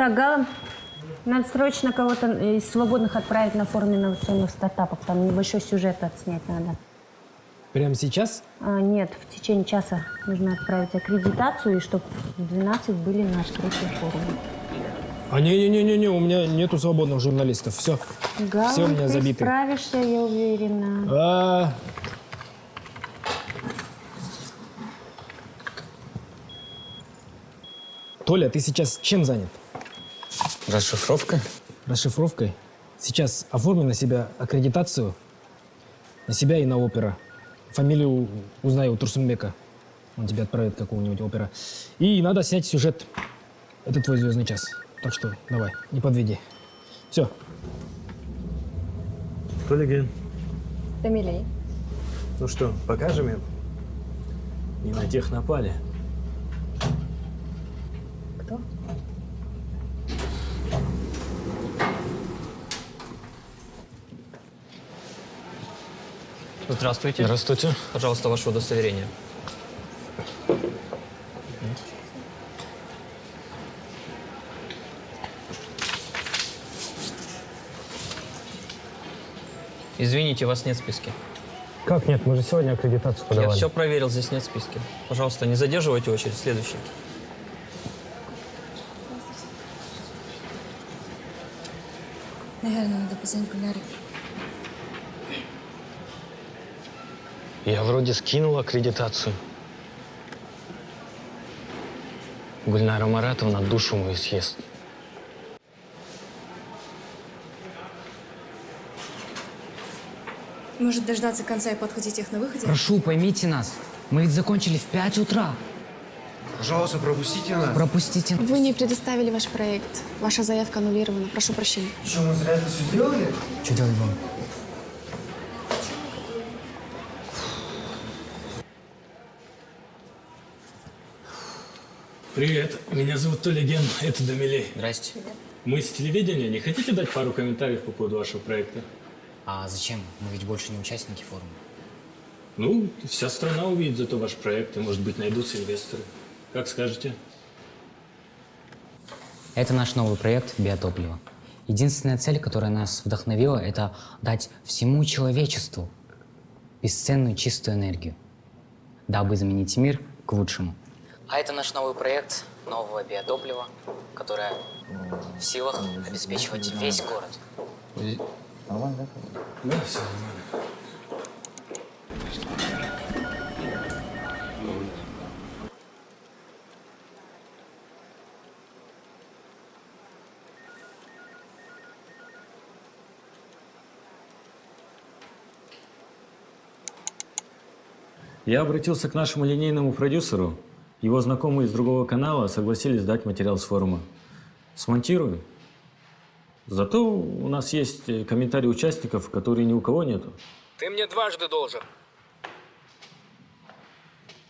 Так, Гала, надо срочно кого-то из свободных отправить на форум инновационных стартапов. Там небольшой сюжет отснять надо. Прямо сейчас? Нет, в течение часа нужно отправить аккредитацию, и чтобы в 12 были на открытии форума. А не-не-не-не, у меня нету свободных журналистов. Все. Гала, Все у меня ты забиты. справишься, я уверена. Толя, ты сейчас чем занят? Расшифровкой? Расшифровкой? Сейчас оформи на себя аккредитацию. На себя и на опера. Фамилию узнай у Турсунбека. Он тебе отправит какого-нибудь опера. И надо снять сюжет. Это твой звездный час. Так что давай, не подведи. Все. Толиген, Тамилей. ну что, покажем им? Не на тех напали. Кто? Здравствуйте. Здравствуйте. Пожалуйста, ваше удостоверение. Извините, вас нет в списке. Как нет? Мы же сегодня аккредитацию подавали. Я все проверил, здесь нет в списке. Пожалуйста, не задерживайте очередь. Следующий. Наверное, надо позвонить Гульнаре. Я вроде скинул аккредитацию. Гульнара Маратовна душу мою съест. Может дождаться конца и подходить их на выходе? Прошу, поймите нас. Мы ведь закончили в 5 утра. Пожалуйста, пропустите нас. Пропустите. Вы не предоставили ваш проект. Ваша заявка аннулирована. Прошу прощения. Что, мы зря это все делали? Что делать вам? Привет, меня зовут Толиген, это Дамилей. Здрасте. Мы с телевидения. Не хотите дать пару комментариев по поводу вашего проекта? А зачем? Мы ведь больше не участники форума. Ну, вся страна увидит зато ваш проект, и, может быть, найдутся инвесторы. Как скажете? Это наш новый проект «Биотопливо». Единственная цель, которая нас вдохновила, это дать всему человечеству бесценную чистую энергию, дабы изменить мир к лучшему. А это наш новый проект нового биотоплива, которое в силах обеспечивать весь город. Да, все нормально. Я обратился к нашему линейному продюсеру. Его знакомые из другого канала согласились дать материал с форума. Смонтирую. Зато у нас есть комментарии участников, которые ни у кого нету. Ты мне дважды должен.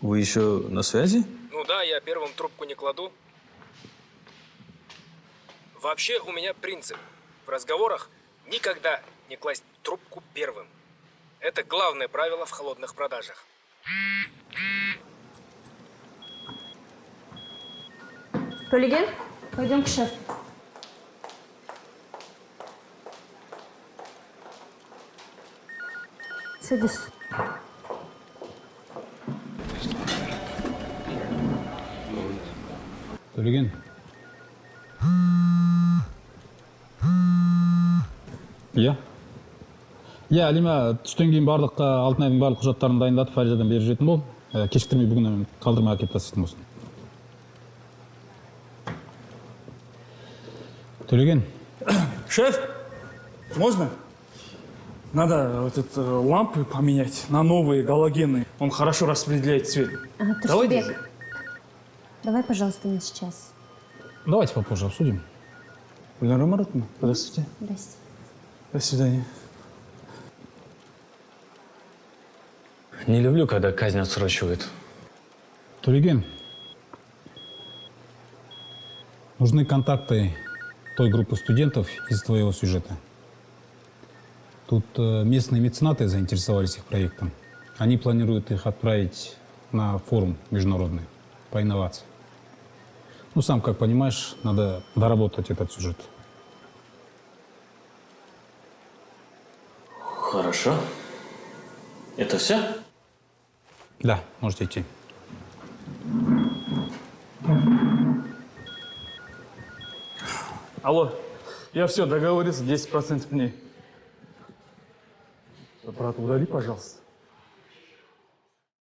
Вы еще на связи? Ну да, я первым трубку не кладу. Вообще у меня принцип. В разговорах никогда не класть трубку первым. Это главное правило в холодных продажах. Толиген, пойдем к шефу. Садись. Төлеген. Иә. Иә, Алима түстен кейін Алтынайдың барлық құжаттарын дайындатып, Фаризадан беріп жіберетін бол. Кешіктірмей бүгін қалдырмай әкеліп тастайтын болсын. Төлеген. Шеф, можно? Надо лампы поменять на новые галогенные. Он хорошо распределяет свет. Турсунбек, давай, пожалуйста, не сейчас. Давайте попозже обсудим. Гульнара Маратовна, здравствуйте. Здрасте. До свидания. Не люблю, когда казнь отсрочивают. Төлеген, нужны контакты той группы студентов из твоего сюжета. Тут местные меценаты заинтересовались их проектом. Они планируют их отправить на форум международный по инновациям. Ну, сам как понимаешь, надо доработать этот сюжет. Хорошо. Это все? Да, можете идти. Алло, я все, договорился, 10% мне. Брат, удали, пожалуйста.